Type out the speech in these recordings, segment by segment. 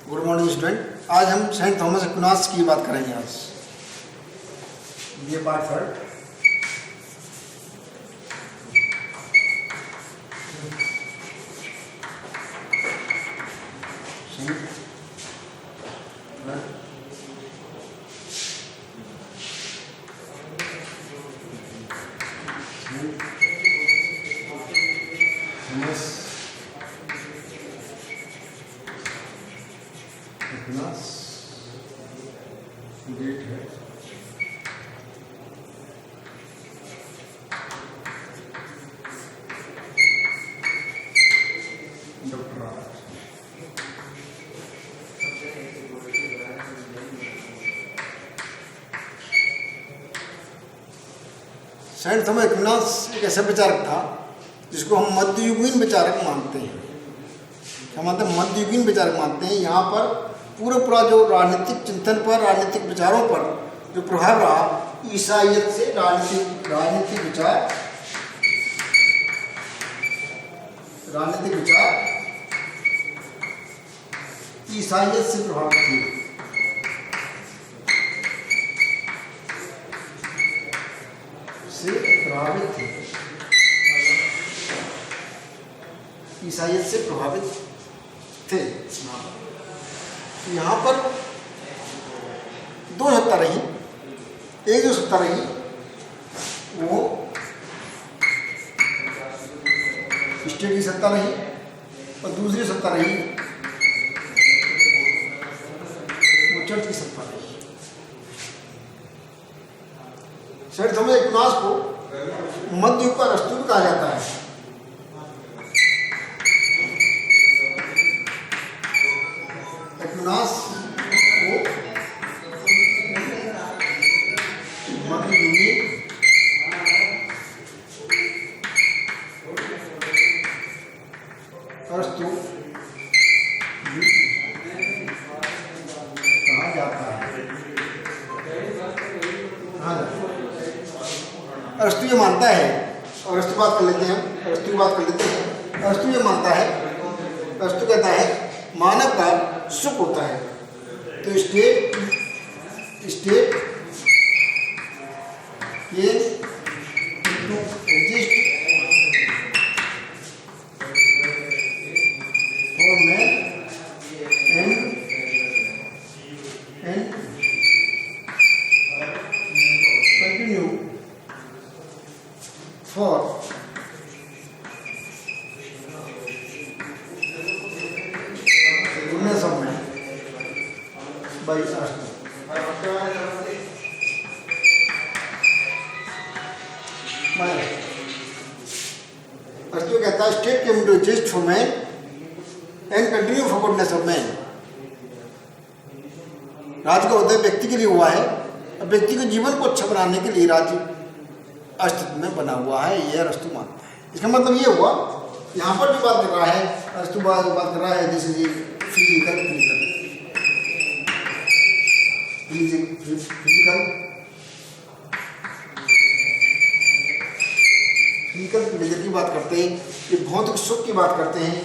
Good morning student. आज हम Saint Thomas Aquinas की बात करेंगे। आज ये पार्ट थर्ड। डेट है डॉक्टर सेंट थॉमस एक्विनास एक ऐसा विचारक था जिसको हम मध्ययुगीन विचारक मानते हैं। क्या मानते हैं? मध्ययुगीन विचारक मानते हैं। यहाँ पर पूरा जो राजनीतिक चिंतन पर, राजनीतिक विचारों पर जो प्रभाव रहा, ईसाइयत से राजनीतिक विचार ईसाइयत से प्रभावित थे। ईसाइयत से प्रभावित थे। यहाँ पर दो सत्ता रही। एक जो सत्ता रही वो स्टेट की सत्ता रही और दूसरी सत्ता रही वो चर्च की सत्ता रही। सेंट थॉमस एक्विनास को मध्य युग का अरस्तु कहा जाता है। एक्विनास को मध्ययुगी अरस्तु कहा जाता है। अरस्तु ये मानता है, और अरस्तु बात कर लेते हैं अरस्तु ये मानता है, अरस्तु कहता है मानव का सुख होता है तो स्टेट ये exist for man and continue for of man by Arstu. Arstu कहता है state came to exist for man and continue for goodness of man. राज्य का उदय व्यक्ति के लिए हुआ है और व्यक्ति के जीवन को अच्छा बनाने के लिए राज्य अस्तित्व में बना हुआ है। यह अरस्तु मानता है। इसका मतलब ये हुआ, यहाँ पर जो बात कर रहा है अरस्तु बात कर रहा है जैसे जी फिजिकल प्लेजर की बात करते हैं, ये भौतिक सुख की बात करते हैं,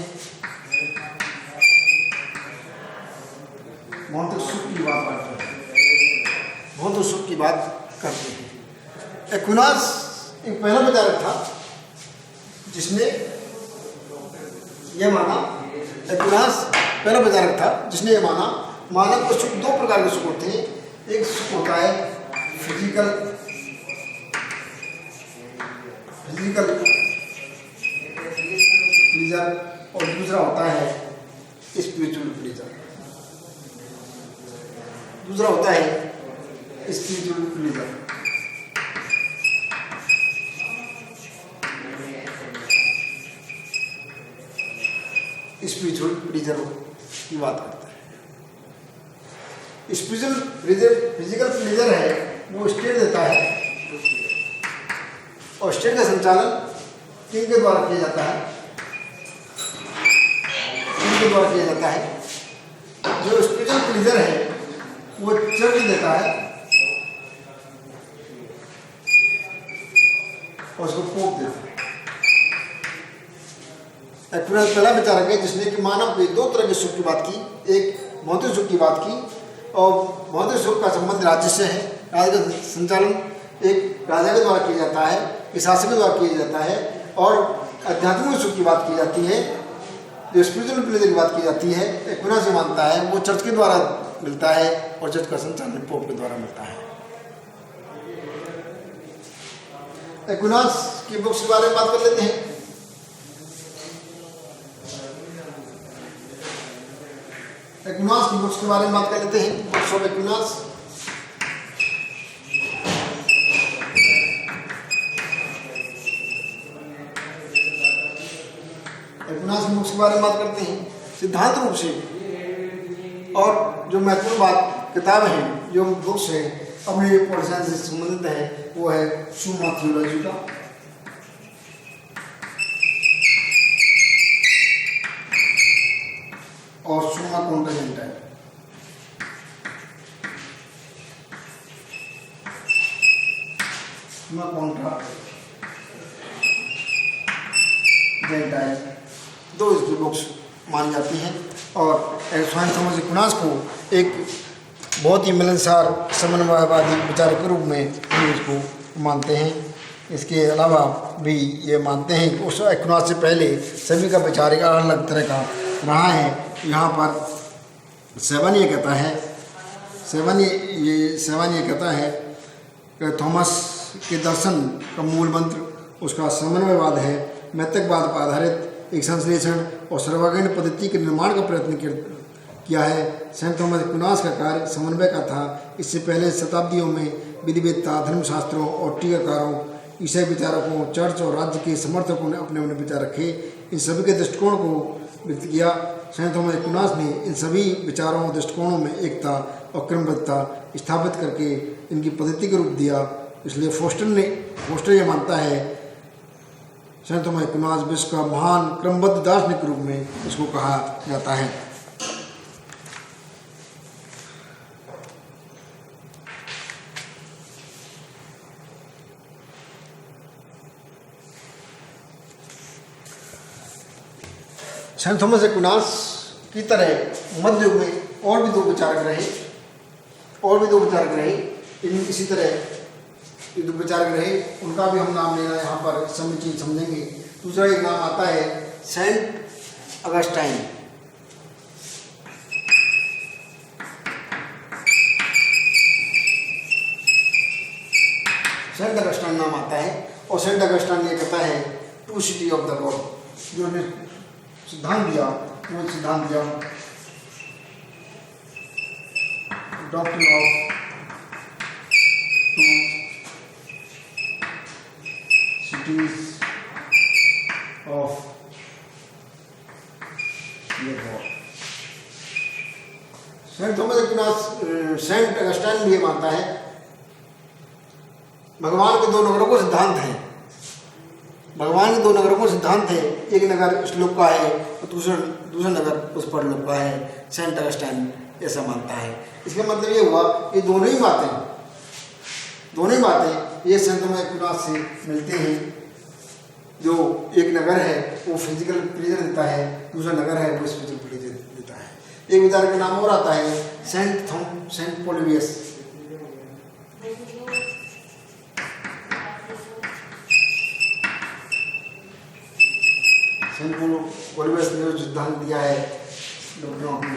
भौतिक सुख की बात करते हैं। एक्विनास एक पहला विचारक था जिसने यह माना, मानव को सुख दो प्रकार के सुख होते हैं। एक सुख होता है फिजिकल प्लेजर और दूसरा होता है स्पिरिचुअल प्लेजर। स्पिरिचुअल प्लेजर की बात करता है। फिजिकल प्लेजर है वो स्टेट देता है और स्टेट का संचालन किंग के द्वारा किया जाता है। जो स्पिरिचुअल प्लेजर है वो चर्च देता है और उसको पोप देता है। एक्विनास पहला विचारक है जिसने कि मानव के दो तरह के सुख की बात की, एक भौतिक सुख की बात की, और भौतिक सुख का संबंध राज्य से है। राज्य का संचालन एक राजा के द्वारा किया जाता है, एक शासक के द्वारा किया जाता है, और आध्यात्मिक सुख की बात की जाती है, जो स्पिरिचुअल प्लेजर की बात की जाती है, एक्विनास जो मानता है वो चर्च के द्वारा मिलता है, और चर्च का संचालन पोप के द्वारा मिलता है। एक्विनास की बुक्स के बारे में बात कर लेते हैं। एक्विनास की बुक्स के बारे में बात कर लेते हैं। Books of Aquinas. एक्विनास की बुक्स के बारे में बात करते हैं सिद्धांत रूप से, और जो महत्वपूर्ण बात किताब हैं, जो बुक्स हैं अपने पॉलिटिशियन से संबंधित है, वो है सुमा थियोलॉजी का, और सुमा कॉन्ट्रा जेंटाइल। सुमा कॉन्ट्रा जेंटाइल दो इसकी बुक्स मानी जाती हैं, और स्वामी थॉमस एक्विनास को एक बहुत ही मिलनसार समन्वयवादी विचारक के रूप में हम इसको मानते हैं। इसके अलावा भी ये मानते हैं कि उस एक्विनास से पहले सभी का विचार एक अलग अलग तरह का रहा है। यहाँ पर सेवन ये कहता है कि थॉमस के दर्शन का मूल मंत्र उसका समन्वयवाद है, मैत्रकवाद पर आधारित एक संश्लेषण और सर्वांगीण पद्धति के निर्माण का प्रयत्न किया है। सेंट थॉमस एक्विनास का कार्य समन्वय का था। इससे पहले शताब्दियों में विधिवेत्ता, धर्मशास्त्रों और टीकाकारों, ईसाई विचारकों, चर्च और राज्य के समर्थकों ने अपने अपने विचार रखे। इन सभी के दृष्टिकोण को व्यक्त किया। सेंट थॉमस एक्विनास ने इन सभी विचारों और दृष्टिकोणों में एकता और क्रमबद्धता स्थापित करके इनकी पद्धति का रूप दिया। इसलिए फोस्टर ये मानता है सेंट थॉमस एक्विनास विश्व का महान क्रमबद्ध दार्शनिक रूप में इसको कहा जाता है। सेंट थॉमस एक्विनास की तरह मध्य युग में और भी दो विचारक रहे, इसी तरह दो विचारक रहे, उनका भी हम नाम लेना यहाँ पर समीचीन समझेंगे। दूसरा एक नाम आता है सेंट अगस्टाइन। सेंट अगस्टाइन नाम आता है, और सेंट अगस्टाइन ये कहता है two city of the God, जो सिद्धांत दिया doctrine of two cities of the God. Saint Thomas Aquinas, saint Augustine भी ये मानता है भगवान के दो नगरों को सिद्धांत है। भगवान के दो नगरों को सिद्धांत है, एक नगर श्लोक का है और दूसरा नगर उस पर लोक का है। सेंट अगस्टाइन ऐसा मानता है। इसका मतलब ये हुआ ये दोनों ही बातें ये सेंट थॉमस एक्विनास से मिलते हैं। जो एक नगर है वो फिजिकल प्लेजर देता है, दूसरा नगर है वो स्पिरिचुअल प्लेजर देता है। एक विचार का नाम और आता है सेंट पोलिबियस। सेंट पोलिबियस ने जो सिद्धांत दिया है doctrine of two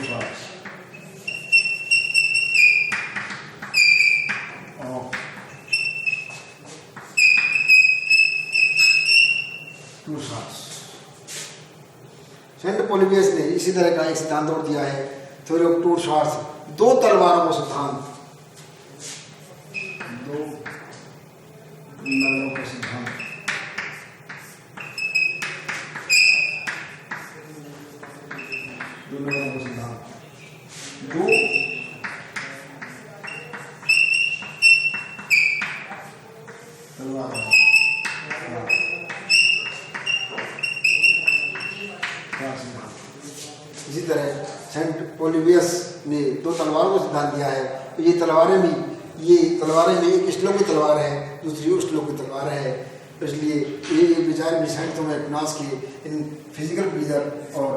sorts. Saint Polybius ने इसी तरह का एक सिद्धांत और दिया है, थ्योरी ऑफ टू सॉर्ट्स, दो तलवारों का सिद्धांत, दो नगरों का सिद्धांत। दो तलवारों इसी तरह सेंट पोलिबियस ने दो तलवारों को सिद्धांत दिया है। ये तलवारें में एक श्लोक की तलवार है, दूसरी श्लोक की तलवार है। इसलिए ये विचार भी सेंट थॉमस एक्विनास के इन फिजिकल प्लेजर और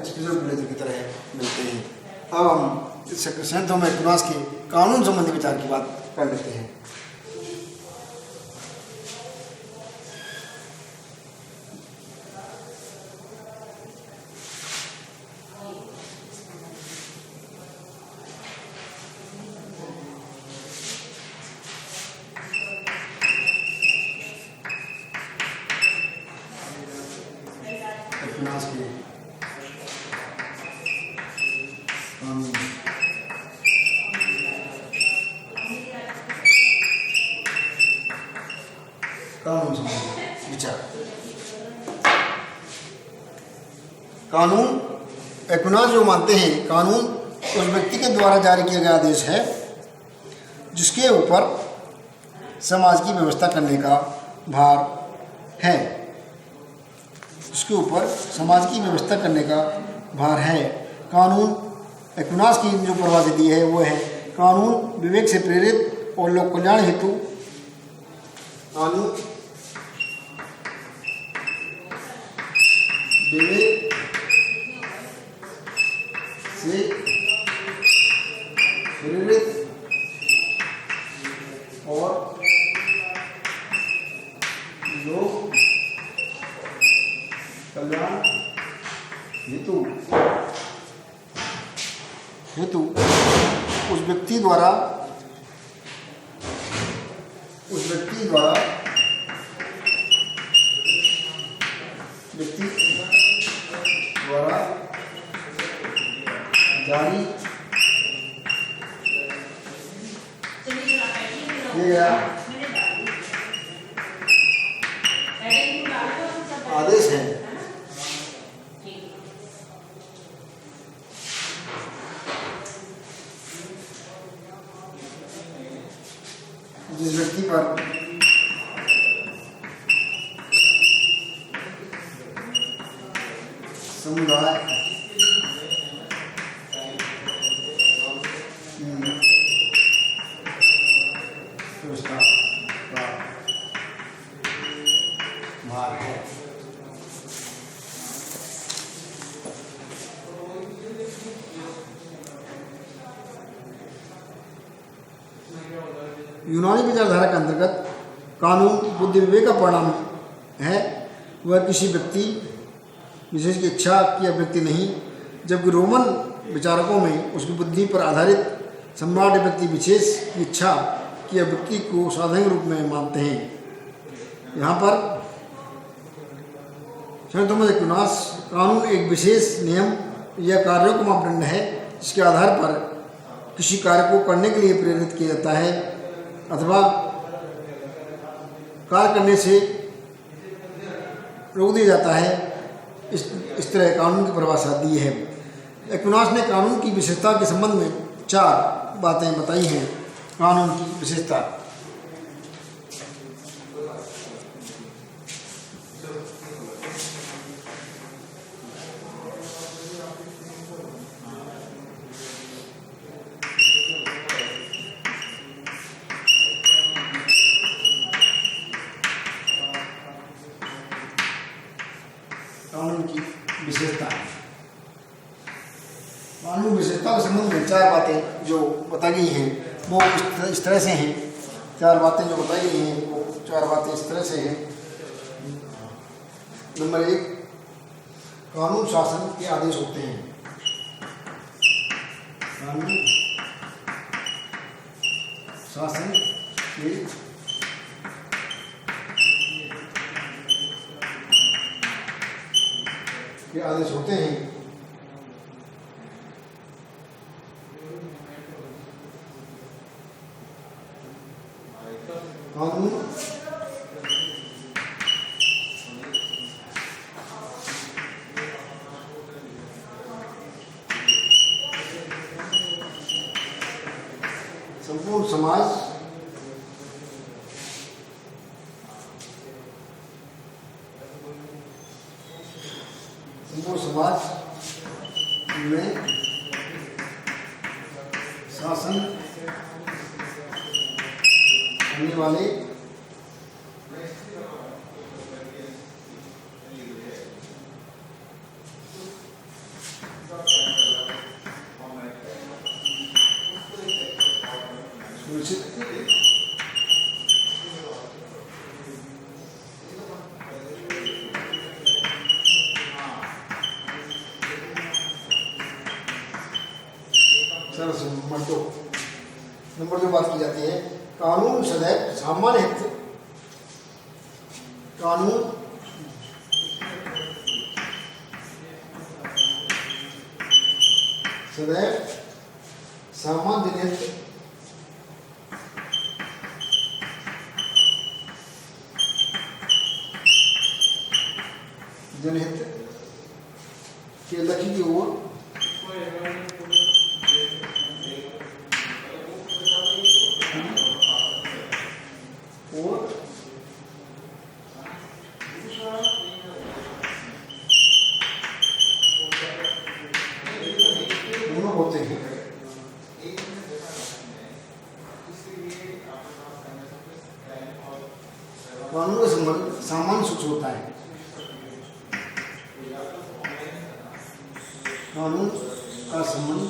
स्पिरिचुअल प्लेजर की तरह मिलते हैं। अब हम सेंट थॉमस एक्विनास के कानून संबंधी विचार की बात कर लेते हैं। एक्विनास के कानून कानून संबंधी विचार। कानून एक्विनास जो मानते हैं कानून उस व्यक्ति के द्वारा जारी किया गया आदेश है जिसके ऊपर समाज की व्यवस्था करने का भार है, जिसके ऊपर समाज की व्यवस्था करने का भार है। कानून एक्विनास की जो परिभाषा दी है वो है कानून विवेक से प्रेरित और लोक कल्याण हेतु कानून विवेक से प्रेरित और लोक कल्याण हेतु उस व्यक्ति द्वारा जारी किया गया आदेश है। जिस व्यक्ति पर समुदाय व्यवस्था का भार है। यूनानी विचारधारा के अंतर्गत कानून बुद्धि विवेक का परिणाम है, वह किसी व्यक्ति विशेष की इच्छा की अभिव्यक्ति नहीं, जबकि रोमन विचारकों में उसकी बुद्धि पर आधारित सम्राट व्यक्ति विशेष की इच्छा की अभिव्यक्ति को साधन रूप में मानते हैं। यहाँ पर सेंट थॉमस एक्विनास कानून एक विशेष नियम या कार्यों का मापदंड है जिसके आधार पर किसी कार्य को करने के लिए प्रेरित किया जाता है अथवा कार्य करने से रोक दिया जाता है। इस तरह कानून की परिभाषा दी है। एक्विनास ने कानून की विशेषता के संबंध में 4 बातें बताई हैं। कानून की विशेषता कानून की विशेषता कानून विशेषता के संबंध में 4 बातें जो बताई गई हैं वो इस तरह से हैं। 4 बातें जो बताई गई हैं वो 4 बातें इस तरह से हैं। नंबर 1, कानून शासन के आदेश होते हैं। कानून शासन के आदेश होते हैं। कानून संपूर्ण समाज में शासन करने वाले सूचित नंबर 2 बात की जाती है, कानून सदैव सामान्य हित, कानून सदैव सामान्य हित जनहित के लक्ष्य की ओर होते हैं। कानून का संबंध सामान्य सूच होता है, कानून का संबंध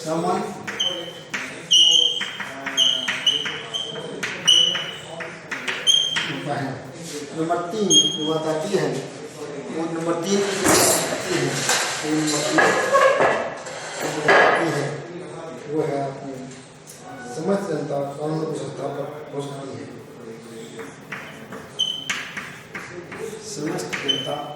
सामान्य होता है। नंबर 3 जो बात आती है वो नंबर 3 आती है, वो है आपकी समस्त जनता कानून की व्यवस्था पर हो सकती है। समस्त जनता है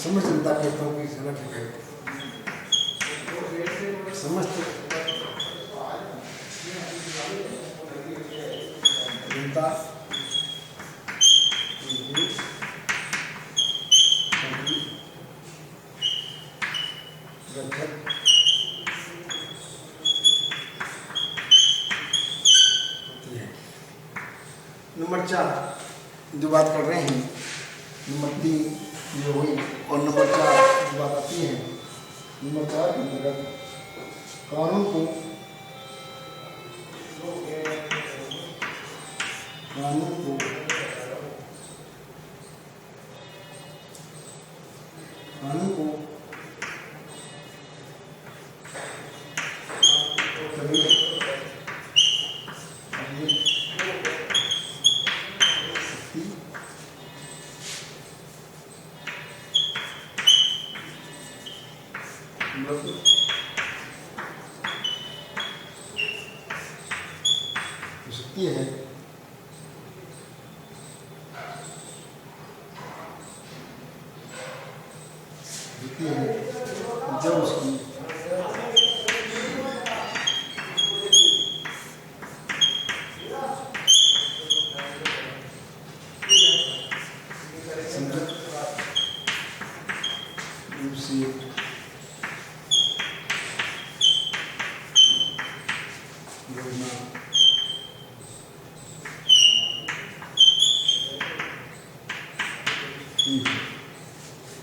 समस्त जनता के हितों की संरक्षण है। समस्त जनता नंबर 4 जो बात कर रहे हैं, नंबर 3 जो हुई और नंबर 4 जो बात आती है, नंबर 4 के अंतर्गत कानून को कभी सकती है जब उसकी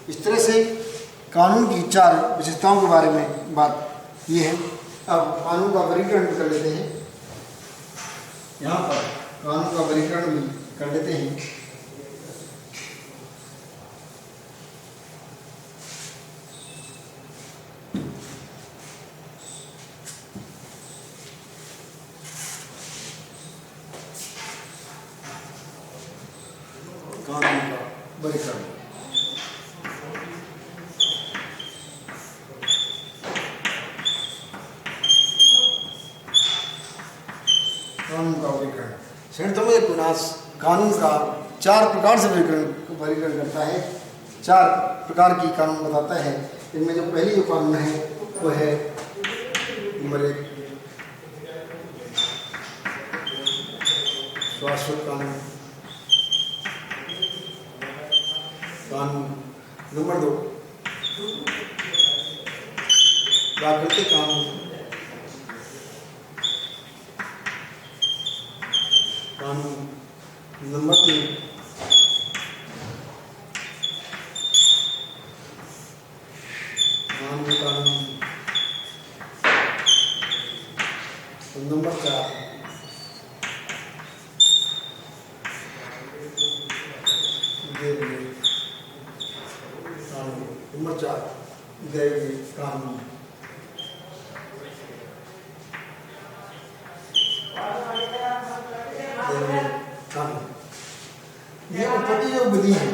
इस तरह से कानून की 4 विशेषताओं के बारे में बात ये है। अब कानून का वर्गीकरण कर लेते हैं। यहाँ पर कानून का वर्गीकरण भी कर लेते हैं। कानून का वर्गीकरण कानून का वर्गीकरण संयुक्त विनाश कानून का 4 प्रकार से वर्गीकरण करता है। 4 प्रकार की कानून बताता है। इनमें जो पहली जो कानून है वो है नंबर 1 शाश्वत कानून, नंबर 2 प्राकृतिक कानून, कानून नंबर 3, मानवीय कानून। नंबर 4, दैवीय कानून। नंबर 4, दैवीय कानून। ये उत्पत्ति जो विधि है,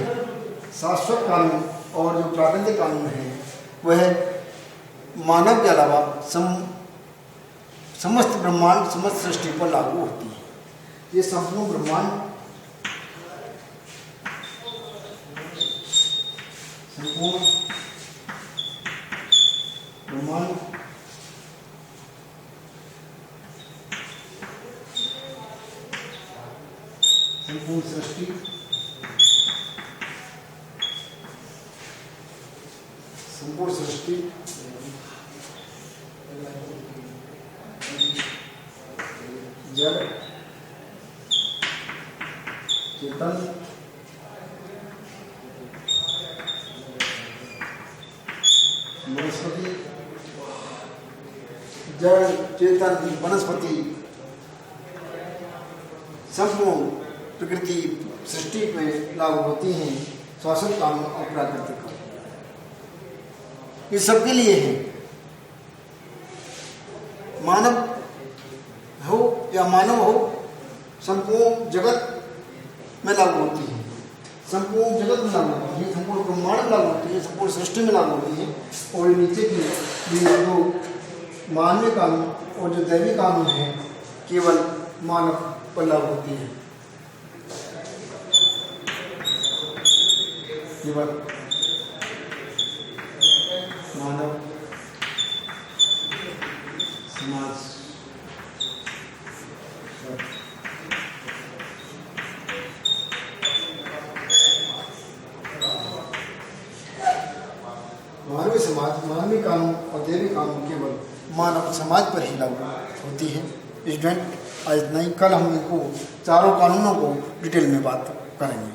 शाश्वत कानून और जो प्राकृतिक कानून है, वह मानव के अलावा समस्त ब्रह्मांड, समस्त सृष्टि पर लागू होती है। ये संपूर्ण ब्रह्मांड, संपूर्ण ब्रह्मांड, संपूर्ण सृष्टि, संपूर्ण सृष्टि जड़, चेतन, वनस्पति, जड़, चेतन, वनस्पति, संपूर्ण प्रकृति सृष्टि में लागू होती हैं शाश्वत कानून और प्राकृतिक कानून। ये सबके लिए है, मानव हो या मानव हो, संपूर्ण जगत में लागू होती है, संपूर्ण जगत में लागू होती है, संपूर्ण ब्रह्मांड में लागू होती है, संपूर्ण सृष्टि में लागू होती है। और नीचे की जो मानवीय कानून और जो दैवीय कानून है, केवल मानव पर लागू होती है, केवल मानव समाज मानवीय समाज, मानवीय कानून और दैवीय कानून केवल मानव समाज पर ही लागू होती है। स्टूडेंट, आज नहीं, कल हम इनको चारों कानूनों को डिटेल में बात करेंगे।